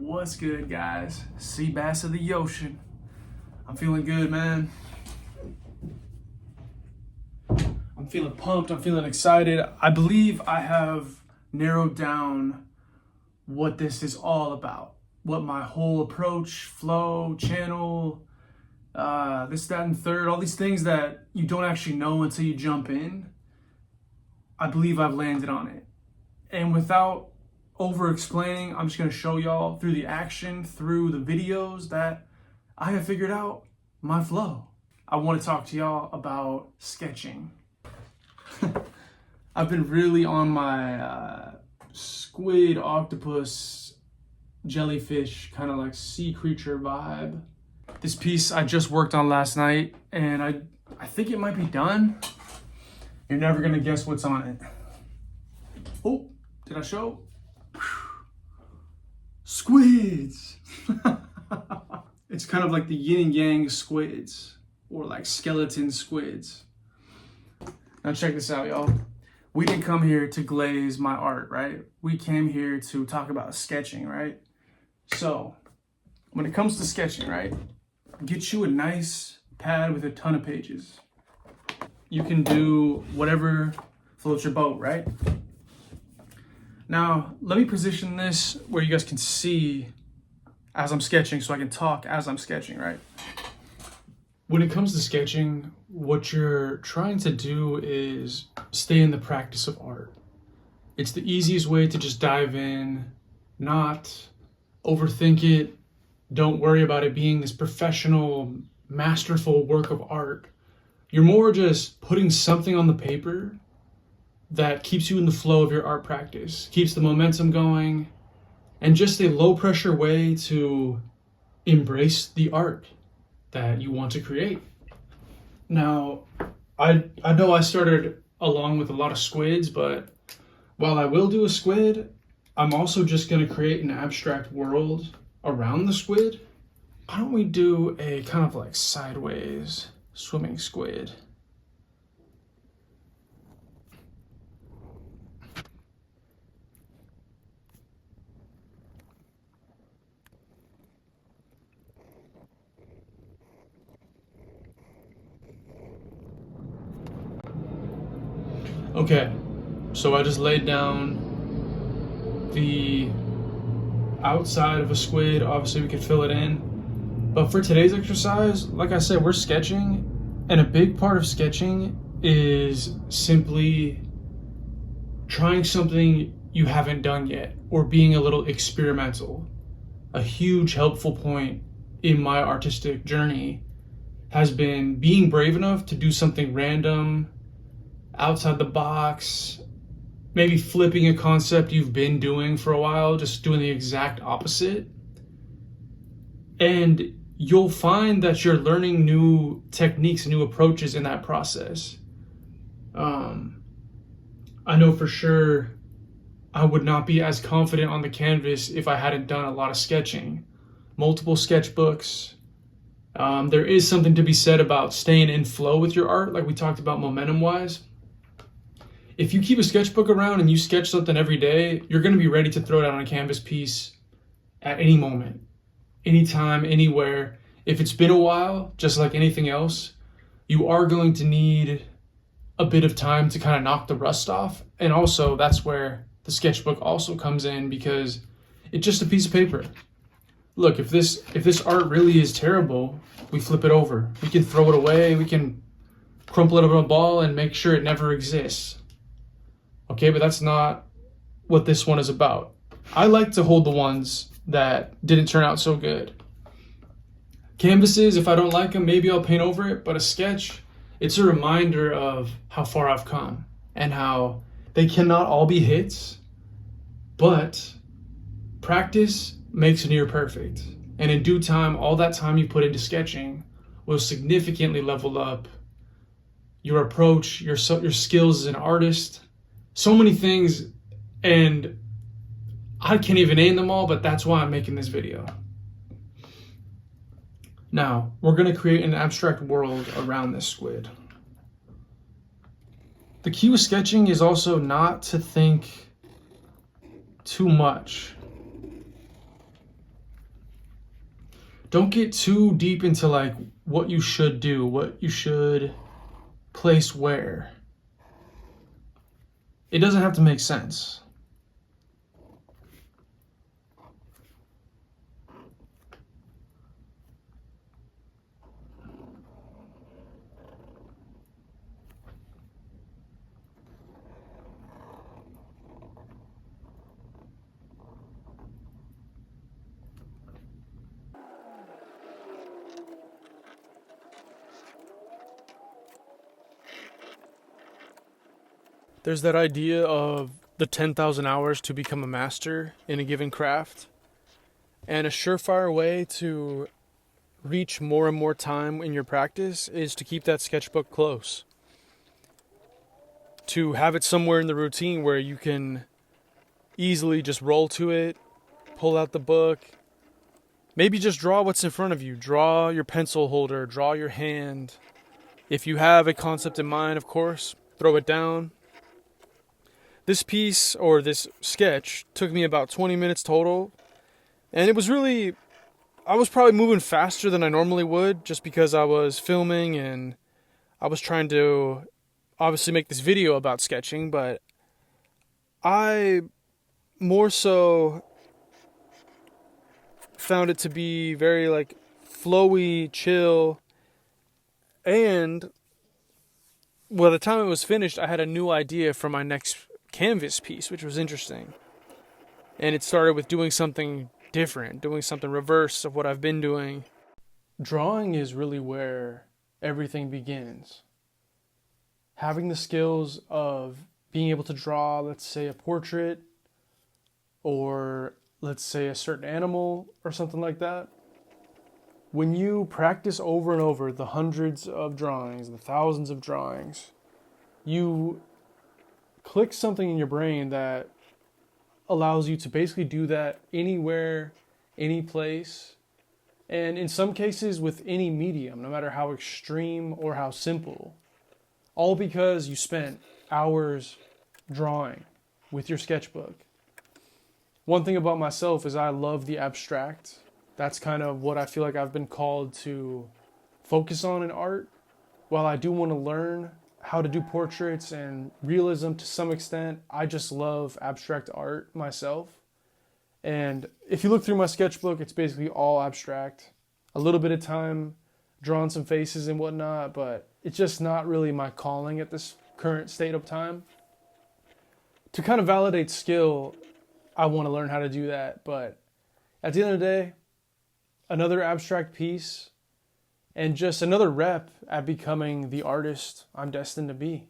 What's good, guys? Sea bass of the ocean. I'm feeling good, man. I'm feeling pumped. I'm feeling excited. I believe I have narrowed down what this is all about. What my whole approach, flow, channel, this, that, and third, all these things that you don't actually know until you jump in. I believe I've landed on it. And without over explaining, I'm just going to show y'all through the action, through the videos that I have figured out my flow. I want to talk to y'all about sketching. I've been really on my squid, octopus, jellyfish, kind of like sea creature vibe. This piece I just worked on last night, and I think it might be done. You're never going to guess what's on it. Oh, did I show? Squids. It's kind of like the yin and yang squids, or like skeleton squids. Now check this out, y'all. We didn't come here to glaze my art, right? We came here to talk about sketching, right? So when it comes to sketching, right, get you a nice pad with a ton of pages. You can do whatever floats your boat, right? Now, let me position this where you guys can see as I'm sketching, so I can talk as I'm sketching, right? When it comes to sketching, what you're trying to do is stay in the practice of art. It's the easiest way to just dive in, not overthink it. Don't worry about it being this professional, masterful work of art. You're more just putting something on the paper that keeps you in the flow of your art practice, keeps the momentum going, and just a low pressure way to embrace the art that you want to create. Now, I know I started along with a lot of squids, but while I will do a squid, I'm also just going to create an abstract world around the squid. Why don't we do a kind of like sideways swimming squid? Okay, so I just laid down the outside of a squid. Obviously we could fill it in, but for today's exercise, like I said, we're sketching, and a big part of sketching is simply trying something you haven't done yet, or being a little experimental. A huge helpful point in my artistic journey has been being brave enough to do something random, outside the box, maybe flipping a concept you've been doing for a while, just doing the exact opposite. And you'll find that you're learning new techniques, new approaches in that process. I know for sure I would not be as confident on the canvas if I hadn't done a lot of sketching, multiple sketchbooks. There is something to be said about staying in flow with your art, like we talked about momentum-wise. If you keep a sketchbook around and you sketch something every day, you're going to be ready to throw it out on a canvas piece at any moment, anytime, anywhere. If it's been a while, just like anything else, you are going to need a bit of time to kind of knock the rust off. And also, that's where the sketchbook also comes in, because it's just a piece of paper. Look, if this art really is terrible, we flip it over. We can throw it away. We can crumple it up in a ball and make sure it never exists. Okay, but that's not what this one is about. I like to hold the ones that didn't turn out so good. Canvases, if I don't like them, maybe I'll paint over it, but a sketch, it's a reminder of how far I've come and how they cannot all be hits, but practice makes near perfect. And in due time, all that time you put into sketching will significantly level up your approach, your skills as an artist. So many things, and I can't even name them all, but that's why I'm making this video. Now, we're going to create an abstract world around this squid. The key with sketching is also not to think too much. don't get too deep into like what you should do, what you should place where. It doesn't have to make sense. There's that idea of the 10,000 hours to become a master in a given craft. And a surefire way to reach more and more time in your practice is to keep that sketchbook close. To have it somewhere in the routine where you can easily just roll to it, pull out the book, maybe just draw what's in front of you. Draw your pencil holder, draw your hand. If you have a concept in mind, of course, throw it down. This piece, or this sketch, took me about 20 minutes total. And it was really, I was probably moving faster than I normally would just because I was filming and I was trying to obviously make this video about sketching, but I more so found it to be very like flowy, chill, and by the time it was finished, I had a new idea for my next canvas piece, which was interesting. And it started with doing something different, doing something reverse of what I've been doing. Drawing is really where everything begins. Having the skills of being able to draw, let's say, a portrait, or let's say a certain animal or something like that. When you practice over and over the hundreds of drawings, the thousands of drawings, you click something in your brain that allows you to basically do that anywhere, any place, and in some cases with any medium, no matter how extreme or how simple. All because you spent hours drawing with your sketchbook. One thing about myself is I love the abstract. That's kind of what I feel like I've been called to focus on in art. While I do want to learn how to do portraits and realism to some extent, I just love abstract art myself. And if you look through my sketchbook, it's basically all abstract. A little bit of time drawing some faces and whatnot, but it's just not really my calling at this current state of time. To kind of validate skill, I want to learn how to do that, but at the end of the day, another abstract piece and just another rep at becoming the artist I'm destined to be.